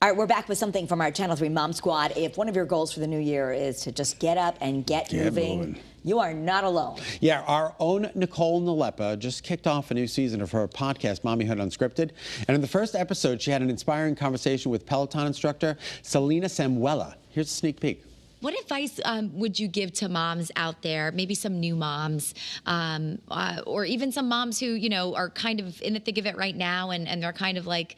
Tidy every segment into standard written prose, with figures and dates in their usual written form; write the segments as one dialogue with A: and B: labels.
A: All right, we're back with something from our Channel 3 Mom Squad. If one of your goals for the new year is to just get up and get moving, you are not alone.
B: Yeah, our own Nicole Nalepa just kicked off a new season of her podcast, Mommyhood Unscripted. And in the first episode, she had an inspiring conversation with peloton instructor Selena Samuela. Here's a sneak peek.
C: What advice would you give to moms out there, maybe some new moms, or even some moms who, you know, are kind of in the thick of it right now and they're kind of like,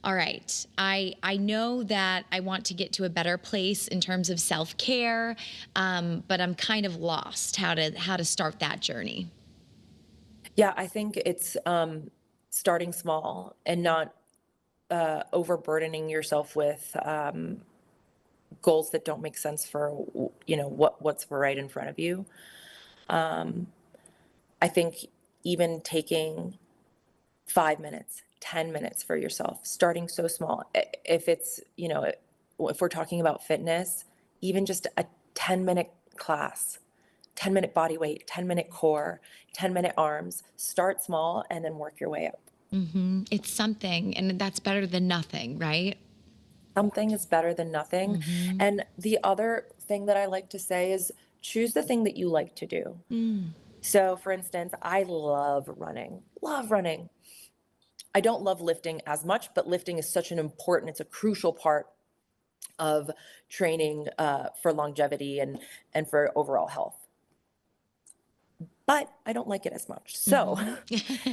C: all right, I know that I want to get to a better place in terms of self-care, but I'm kind of lost how to start that journey?
D: Yeah, I think it's starting small and not overburdening yourself with goals that don't make sense for, you know, what's right in front of you. I think even taking 5 minutes, 10 minutes for yourself, starting so small. If it's, you know, if we're talking about fitness, even just a 10-minute class, 10-minute body weight, 10-minute core, 10-minute arms, start small and then work your way up.
C: Mm-hmm. It's something, and that's better than nothing, right?
D: Something is better than nothing.
C: Mm-hmm.
D: And the other thing that I like to say is choose the thing that you like to do. So for instance, I love running. I don't love lifting as much, but lifting is such an important, it's a crucial part of training for longevity and for overall health. But I don't like it as much. So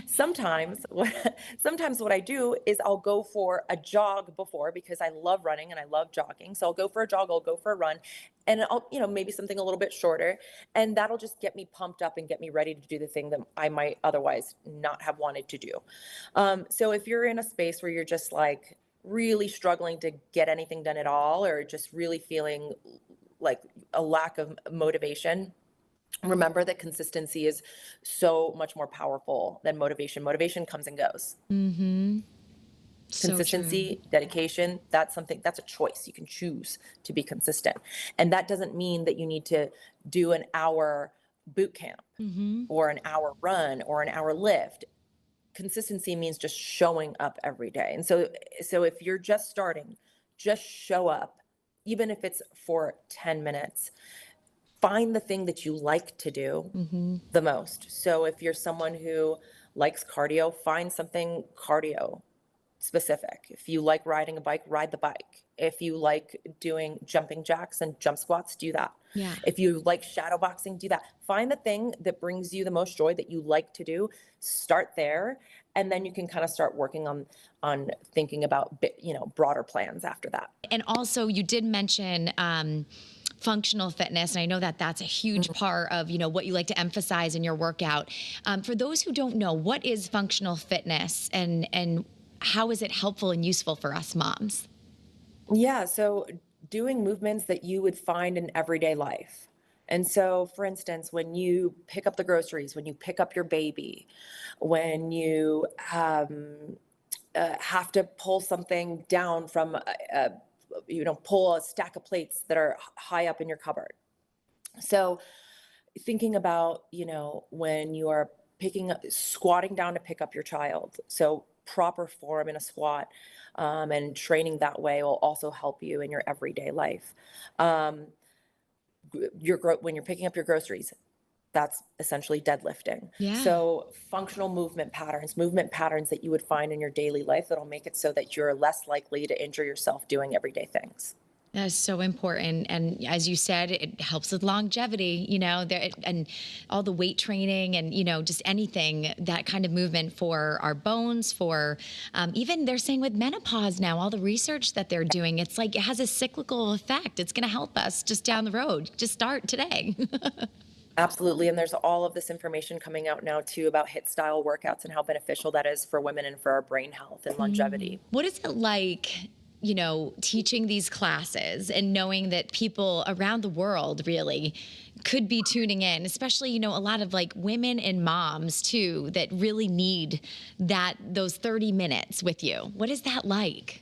D: sometimes what I do is I'll go for a jog before, because I love running and I love jogging. So I'll go for a jog, I'll go for a run, and I'll, you know, maybe something a little bit shorter, and that'll just get me pumped up and get me ready to do the thing that I might otherwise not have wanted to do. So if you're in a space where you're just like really struggling to get anything done at all, or just really feeling like a lack of motivation, remember that consistency is so much more powerful than motivation. Motivation comes and goes.
C: Mm-hmm.
D: Consistency, dedication, that's something, that's a choice. You can choose to be consistent. And that doesn't mean that you need to do an hour boot camp or an hour run or an hour lift. Consistency means just showing up every day. And so if you're just starting, just show up, even if it's for 10 minutes. Find the thing that you like to do the most. So if you're someone who likes cardio, find something cardio specific. If you like riding a bike, ride the bike. If you like doing jumping jacks and jump squats, do that.
C: Yeah.
D: If you like shadow boxing, do that. Find the thing that brings you the most joy that you like to do. Start there, and then you can kind of start working on thinking about, you know, broader plans after that.
C: And also, you did mention functional fitness, and I know that that's a huge part of, you know, what you like to emphasize in your workout. For those who don't know, what is functional fitness, and how is it helpful and useful for us moms?
D: Yeah, so doing movements that you would find in everyday life. And so, for instance, when you pick up the groceries, when you pick up your baby, when you have to pull something down from, you know, pull a stack of plates that are high up in your cupboard. So thinking about, you know, when you are squatting down to pick up your child. So proper form in a squat, and training that way will also help you in your everyday life. When you're picking up your groceries, that's essentially deadlifting.
C: Yeah.
D: So functional movement patterns that you would find in your daily life that'll make it so that you're less likely to injure yourself doing everyday things.
C: That's so important. And as you said, it helps with longevity, you know, and all the weight training and, you know, just anything, that kind of movement for our bones, for even they're saying with menopause now, all the research that they're doing, it's like it has a cyclical effect. It's going to help us just down the road. Just start today.
D: Absolutely. And there's all of this information coming out now too about HIIT style workouts and how beneficial that is for women and for our brain health and longevity.
C: What is it like, you know, teaching these classes and knowing that people around the world really could be tuning in, especially, you know, a lot of like women and moms too, that really need those 30 minutes with you. What is that like?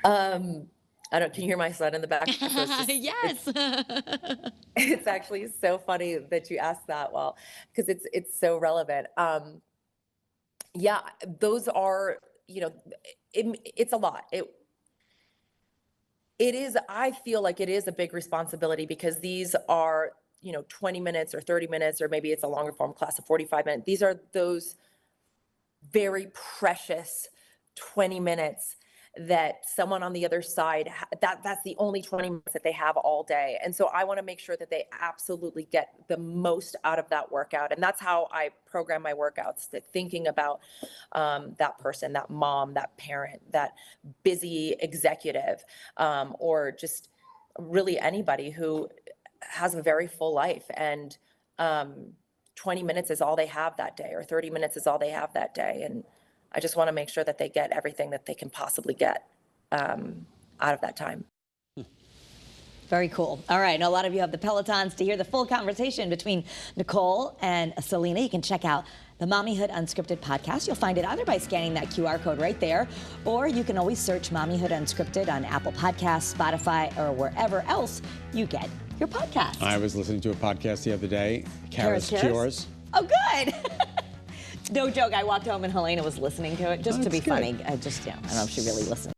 D: Can you hear my son in the back? So
C: Yes.
D: It's actually so funny that you asked that. Well, because it's so relevant. Yeah, those are it's a lot. It is, I feel like it is a big responsibility because these are, 20 minutes or 30 minutes, or maybe it's a longer form class of 45 minutes. These are those very precious 20 minutes that someone on the other side, that's the only 20 minutes that they have all day. And so I want to make sure that they absolutely get the most out of that workout. And that's how I program my workouts, thinking about that person, that mom, that parent, that busy executive, or just really anybody who has a very full life. And 20 minutes is all they have that day, or 30 minutes is all they have that day. And I just want to make sure that they get everything that they can possibly get out of that time.
A: Very cool. All right. Now, a lot of you have the Pelotons. To hear the full conversation between Nicole and Selena, you can check out the Mommyhood Unscripted podcast. You'll find it either by scanning that QR code right there, or you can always search Mommyhood Unscripted on Apple Podcasts, Spotify, or wherever else you get your podcast.
B: I was listening to a podcast the other day, Kara's Cures.
A: Oh, good. No joke. I walked home and Helena was listening to it just to be funny. I don't know if she really listened.